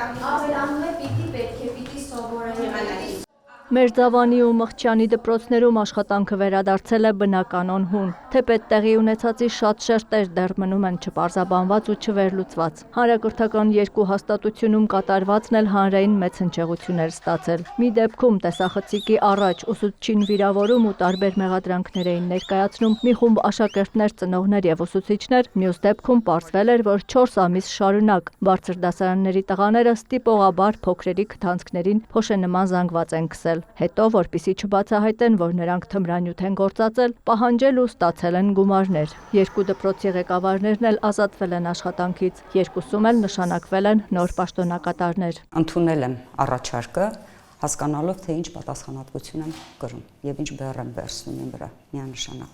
Ավելանում է պիտի սովորել։ Մերձավանի ու Մղճյանի դպրոցներում աշխատանքը վերադարձել է բնականոն հուն, թեպետ տեղի ունեցածի շատ շերտեր դեռ մնում են չպարզաբանված ու չվերլուծված։ Հանրակրթական երկու հաստատությունում կատարվածն էլ հանրային մեծ հնչեղություններ ստացել։ Մի դեպքում տեսախցիկի առաջ ուսուցչին վիրավորում ու տարբեր մեղադրանքներ էին ներկայացնում մի խումբ աշակերտներ, ծնողներ եւ ուսուցիչներ, մյուս դեպքում պարզվել էր, որ 4 ամիս շարունակ բարձր դասարանների տղաները ստիպողաբար փոքրերի քթանցքներին փոշենման զանգված են քսել։ Հետո, որպիսի չբացահայտեն, որ նրանք թմրանյութ են գործածել, պահանջել ու ստացել են գումարներ։ Երկու դպրոցի ղեկավարներն էլ ազատվել են աշխատանքից, երկուսում էլ նշանակվել են նոր պաշտոնակատարներ։ Ընդունել եմ առաջարկը, հասկանալով, թե ինչ պատասխանատվություն եմ կրում եւ ինչ բեռ եմ վերցնում իմ վրա միանշանակ։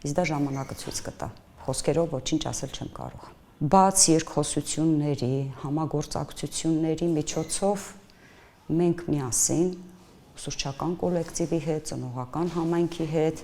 Իսկ դա ժամանակը ցույց կտա։ Խոսքերով ոչինչ ասել չեմ կարող։ Բաց երկխոսությունների, համագործակցությունների միջոցով մենք միասին ուսուցչական կոլեկտիվի հետ, ծնողական համայնքի հետ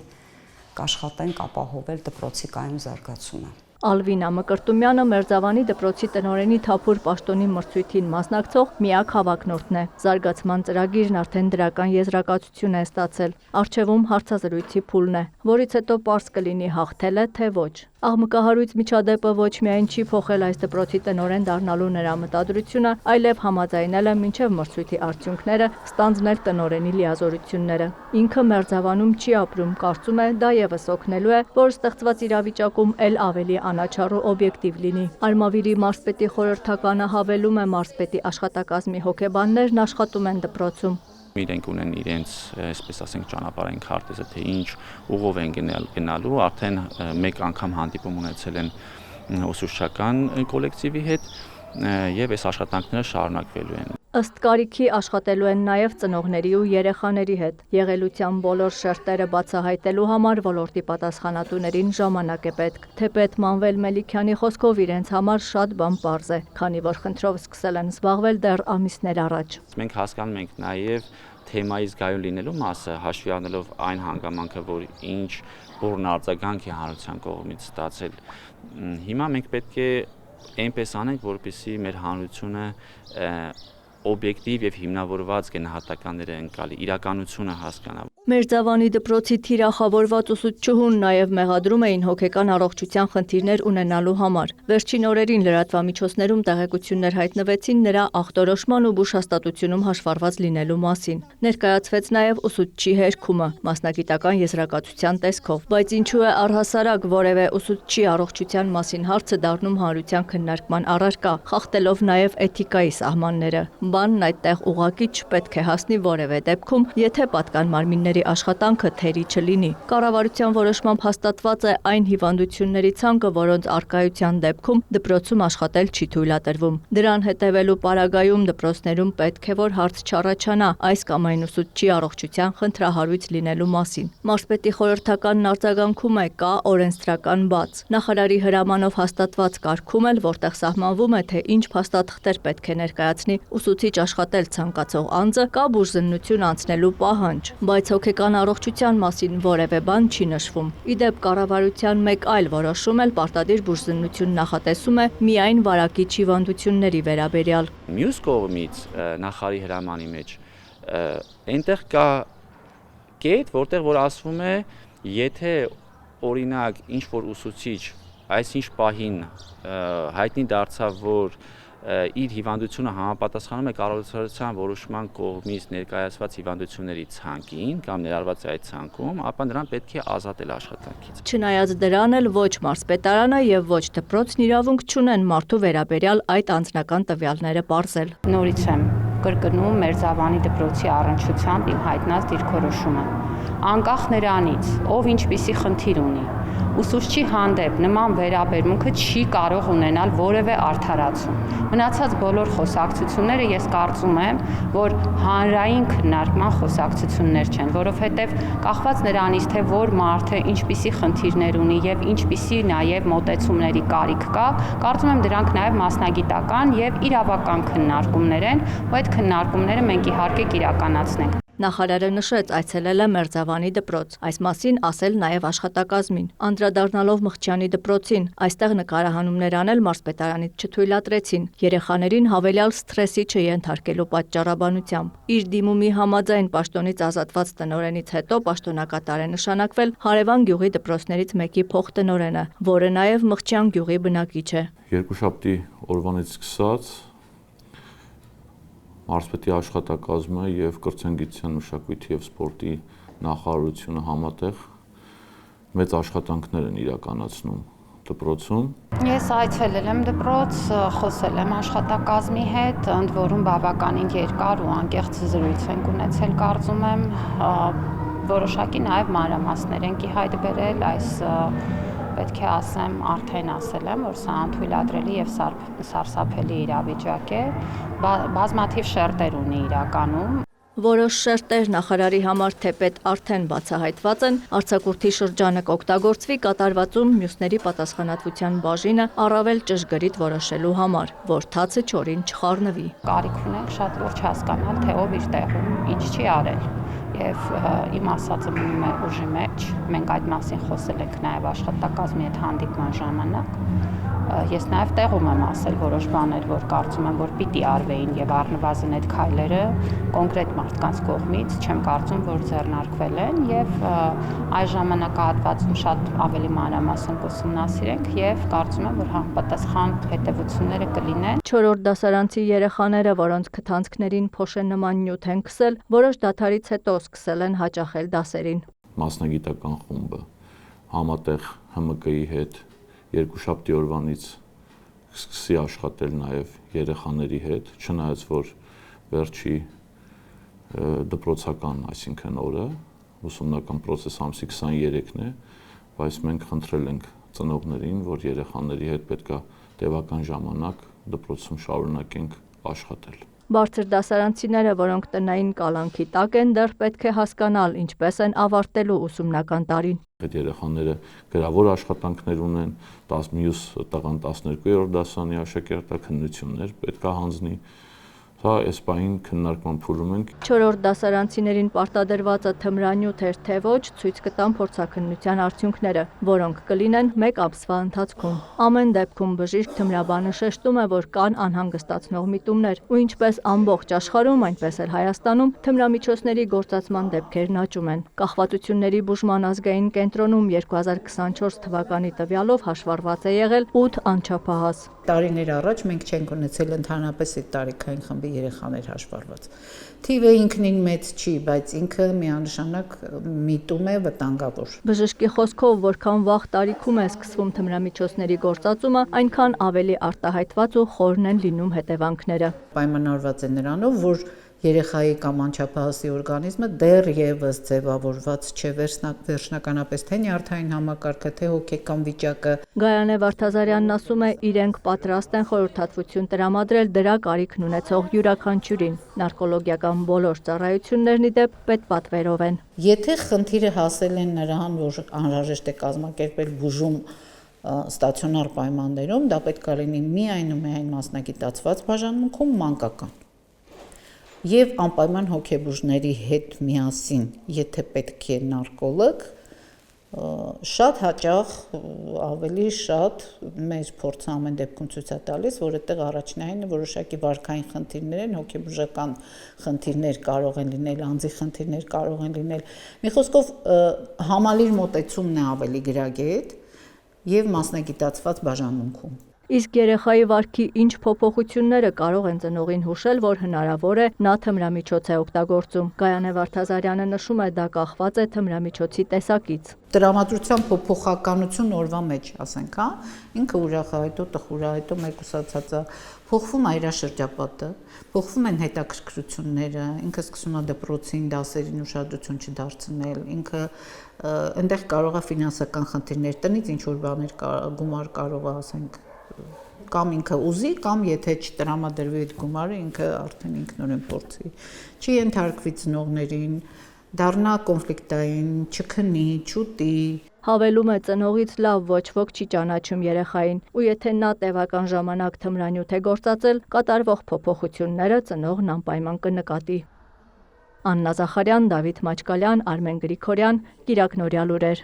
կաշխատենք ապահովել դպրոցի կայուն զարգացումը։ Ալվինա Մկրտումյանը Մերձավանի դպրոցի տնօրենի թափուր պաշտոնի մրցույթին մասնակցող միակ հավակնորդն է։ Զարգացման ծրագիրն արդեն դրական եզրակացություն է ստացել։ Առջևում հարցազրույցի փուլն է, որից հետո պարզ կլինի հաղթել է, թե ոչ։ Աղմկահարույց միջադեպը ոչ միայն չի փոխել այս դպրոցի տնօրեն դառնալու նրա մտադրությունը, այլև համաձայնել է մինչև մրցույթի արդյունքները ստանձնել տնօրենի լիազորությունները։ Ինքը Մերձավանում չի ապրում, կարծում է, դա եւս օգնելու է, որ ստեղծված իրավիճակում ել ավելի անաչառ ու օբյեկտիվ լինի։ Արմավիրի մարզպետի խորհրդականը հավելում է, մարզպետի աշխատակազմի հոգեբաններն աշխատում են դպրոցում։ Իրենք ունեն իրենց, այսպես ասենք, ճանապարհային քարտեզը, թե ինչ ուղով են գնալու, արդեն մեկ անգամ հանդիպում ունեցել են ուսուցչական կոլեկտիվի հետ եւ այս աշխատանքները շարունակվելու են։ Ըստ կարիքի աշխատելու են նաև ծնողների ու երեխաների հետ։ Եղելության բոլոր շերտերը բացահայտելու համար ոլորտի պատասխանատուներին ժամանակ է պետք։ Թեպետ Մանվել Մելիքյանի խոսքով իրենց համար շատ բան պարզ է, քանի որ խնդրով սկսել են զբաղվել դեռ ամիսներ առաջ։ Մենք հասկանում ենք նաև թեմայի զգայուն լինելու մասը, հաշվի առնելով այն հանգամանքը, որ ինչ բուրն արձագանք է հանրության կողմից ստացել։ Հիմա մենք պետք է այնպես անենք, որպեսզի մեր հանրությունը օբյեկտիվ եւ հիմնավորված գնահատականները ընկալի, իրականությունը հասկանա։ Մերձավանի դպրոցի թիրախավորված ուսուցչուհուն նաև մեղադրում էին հոգեկան առողջության խնդիրներ ունենալու համար։ Վերջին օրերին լրատվամիջոցներում տեղեկություններ հայտնվեցին նրա ախտորոշման ու բուժհաստատությունում հաշվառված լինելու մասին։ Ներկայացվեց նաև ուսուցչի հերքումը, մասնագիտական եզրակացության տեսքով, բայց ինչու է առհասարակ որևէ ուսուցչի առողջության մասին հարցը դառնում հանրության քննարկման առարկա, խախտելով նաև էթիկայի սահմանները։ Բանն այդտեղ ուղղակի չպետք է հասնի որևէ դեպքում, եթե պատկան մարմինների աշխատանքը թերի չլինի։ Կառավարության որոշմամբ հաստատված է այն հիվանդությունների ցանկը, որոնց առկայության դեպքում դպրոցում աշխատել չի թույլատրվում։ Դրան հետևելու պարագայում դպրոցներում պետք է որ հարց չառաջանա այս կամ այն ուսուցչի առողջության խնդրահարույց լինելու մասին։ Մարզպետի խորհրդականն արձագանքում է, կա օրենսդրական բաց։ Նախարարի հրամանով հաստատված կարգում էլ, որտեղ սահմանվում է, թե ինչ փաստաթղթեր պետք է ներկայացնի ուսուցիչ աշխատել ցանկացող անձը, կա բուժզննություն անցնելու պահանջ, բայց հոգեկան առողջության մասին որևէ բան չի նշվում։ Իդեպ կառավարության մեկ այլ որոշում էլ պարտադիր բուժզննություն նախատեսում է միայն վարակիչ հիվանդությունների վերաբերյալ։ Մյուս կողմից նախարարի հրամանի մեջ այնտեղ կա կետ, որտեղ որ ասվում է, եթե օրինակ ինչ որ ուսուցիչ այսինչ պահին հայտնի դարձավ, որ իր հիվանդությունը համապատասխանում է կառավարության որոշման կողմից ներկայացված հիվանդությունների ցանկին կամ ներառված է այդ ցանկում, ապա նրան պետք է ազատել աշխատանքից։ Չնայած դրան էլ ոչ մարզպետարանը եւ ոչ դպրոցն իրավունք չունեն մարդու վերաբերյալ այդ անձնական տվյալները պարզել։ Նորից եմ կրկնում Մերձավանի դպրոցի առնչությամբ իմ հայտնած դիրքորոշումը։ Անկախ նրանից, ով ինչպիսի խնդիր ունի, ուսուցչի հանդեպ նման վերաբերմունքը չի կարող ունենալ որևէ արդարացում։ Մնացած բոլոր խոսակցությունները ես կարծում եմ, որ հանրային քննարկման խոսակցություններ չեն, որովհետև կախված նրանից, թե որ մարդը ինչպիսի խնդիրներ ունի եւ ինչպիսի նաեւ մոտեցումների կարիք կա, կարծում եմ դրանք նաեւ մասնագիտական եւ իրավական քննարկումներ են, ու այդ քննարկումները մենք իհարկե կիրականացնենք։ Նախարարը նշեց, այցելել է Մերձավանի դպրոց, այս մասին ասել նաև աշխատակազմին։ Անդրադառնալով Մխիչյանի դպրոցին, այստեղ նկարահանումներ անել մարզպետարանից չթույլատրեցին, երեխաներին հավելյալ սթրեսի չենթարկելու պատճառաբանությամբ։ Իր դիմումի համաձայն պաշտոնից ազատված տնօրենից հետո պաշտոնակատար է նշանակվել Հարևան գյուղի դպրոցներից մեկի փոխտնօրենը, որը նաև Մխիչյան գյուղի բնակիչ է։ Երկուշաբթի օրվանից սկսած մարզպետի աշխատակազմը եւ կրթության, մշակույթի եւ սպորտի նախարարությունը համատեղ մեծ աշխատանքներ են իրականացնում դպրոցում։ Ես այցելել եմ դպրոց, խոսել եմ աշխատակազմի հետ, ընդ որում բավականին երկար ու անկեղծ զրույց ենք ունեցել, կարծում եմ, որոշակի նաև մանրամասներ ենք ի հայտ բերել, այս պետք է ասեմ, արդեն ասել եմ, որ սա անթույլատրելի եւ սարսափելի իրավիճակ է, բազմաթիվ շերտեր ունի իրականում։ Որոշ շերտեր նախարարի համար թեպետ արդեն բացահայտված են, արձակուրդի շրջանը կօգտագործվի կատարվածում մյուսների պատասխանատվության բաժինը առավել ճշգրիտ որոշելու համար, որ թացը չորին չխառնվի։ Կարիք ունենք շատ լուրջ հասկանալ, թե ով իր տեղում ինչ չի արել։ Եվ իմ ասածը մնում է ուժի մեջ, մենք այդ մասին խոսել ենք նաև աշխատակազմի հետ հանդիպման ժամանակ։ Ես նաև տեղում եմ ասել որոշ բաներ, որ կարծում եմ, որ պիտի արվեին եւ առնվազն այդ քայլերը կոնկրետ մարդկանց կողմից չեմ կարծում, որ ձեռնարկվել են եւ այս ժամանակահատվածում շատ ավելի մանրամասն կուսումնասիրենք եւ կարծում եմ, որ համապատասխան հետեւությունները կլինեն։ 4-րդ դասարանցի երեխաները, որոնց քթանցքներին փոշե նման նյութ են քսել, որոշ դադարից հետո սկսել են հաճախել դասերին։ Մասնագիտական խումբը համատեղ ՀՄԿ-ի հետ երկուշաբթի օրվանից սկսի աշխատել նաև երեխաների հետ, չնայած որ վերջի դպրոցական, այսինքն օրը, ուսումնական պրոցես ամսի 23-ն է, բայց մենք խնդրել ենք ծնողներին, որ երեխաների հետ պետքա տևական ժամանակ դպրոցում շարունակենք աշխատել։ Բարձր դասարանցիները, որոնք տնային կալանքի տակ են, դեռ պետք է հասկանալ ինչպես են ավարտելու ուսումնական տարին։ Այդ երեխաները գրավոր աշխատանքներ ունեն, մյուս տղան 12-րդ դասարանի աշակերտաքննություններ պետք է հանձնի։ Սա այս պահին քննարկման փուլում ենք։ 4-րդ դասարանցիներին պարտադրվածը թմրանյութ էր թե ոչ, ցույց կտան փորձաքննության արդյունքները, որոնք կլինեն 1 ամսվա ընթացքում։ Ամեն դեպքում բժիշկ Թմրաբանը շեշտում է, որ կան անհանգստացնող միտումներ, ու ինչպես ամբողջ աշխարհում, այնպես էլ Հայաստանում թմրամիջոցների գործածման դեպքերն աճում են։ Կախվածությունների բուժման ազգային կենտրոնում 2024 թվականի տվյալով հաշվառված է եղել 8 անչափահաս։ Տարիներ առաջ մենք չենք ունեցել ընդհանրապես այդ տարիքային խմբի երեխաներ հաշվառված։ Թիվը ինքնին մեծ չի, բայց ինքը միանշանակ միտում է վտանգավոր։ Բժշկի խոսքով, որքան վաղ տարիքում է սկսվում թմրամիջոցների գործածումը, այնքան ավելի արտահայտված ու խորն են լինում հետևանքները։ Պայմանավորված է նրանով, որ երեխայի կամ անչափահասի օրգանիզմը դեռևս ձևավորված չէ վերջնականապես թե նյարդային համակարգը, թե հոգեկան վիճակը։ Գայանե Վարդազարյանն ասում է, իրենք պատրաստ են խորհրդատվություն տրամադրել դրա կարիքն ունեցող յուրաքանչյուրին։ Նարկոլոգիական բոլոր ծառայություններն ի դեպ պետպատվերով են։ Եթե խնդիրը հասել են նրան, որ անհրաժեշտ է կազմակերպել բուժում ստացիոնար պայմաններում, դա պետք է լինի միայն ու միայն մասնագիտացված բաժանմունքում մանկական։ Եվ անպայման հոգեբուժների հետ միասին, եթե պետք է նարկոլոգ, շատ հաճախ, ավելի շատ մեր փորձը ամեն դեպքում ցույց է տալիս, որ այդտեղ առաջնային որոշակի վարքային խնդիրներ են, հոգեբուժական խնդիրներ կարող են լինել, անձի խնդիրներ կարող են լինել։ Մի խոսքով համալիր մոտեցումն է ավելի գրագետ եւ մասնագիտացված բաժանմունքում։ Իսկ երեխայի վարքի ինչ փոփոխությունները կարող են ծնողին հուշել, որ հնարավոր է նա թմրամիջոց է օգտագործում։ Գայանե Վարդազարյանը նշում է, դա կախված է թմրամիջոցի տեսակից։ Տրամադրության փոփոխականություն օրվա մեջ, ասենք, հա, ինքը ուրախ է, հետո տխուր է, հետո մեկուսացած է, փոխվում է իր շրջապատը, փոխվում են հետաքրքրությունները, ինքը սկսում է դպրոցին, դասերին ուշադրություն չդարձնել, ինքը այնտեղ կարող է ֆինանսական խնդիրներ տնից ինչ որ բաներ գումար կարող է, ասենք, կամ ինքը ուզի, կամ եթե չտրամադրվի այդ գումարը, ինքը արդեն ինքնուրույն փորձի, չի ենթարկվի ծնողներին, դառնա կոնֆլիկտային, չքնի, չուտի։ Հավելում է, ծնողից լավ ոչ ոք չի ճանաչում երեխային, ու եթե նա տևական ժամանակ թմրանյութ է գործածել, կատարվող փոփոխությունները ծնողն անպայման կնկատի։ Աննա Զախարյան, Դավիթ Մաչկալյան, Արմեն Գրիգորյան, Կիրակ Նորյալ ուրեր։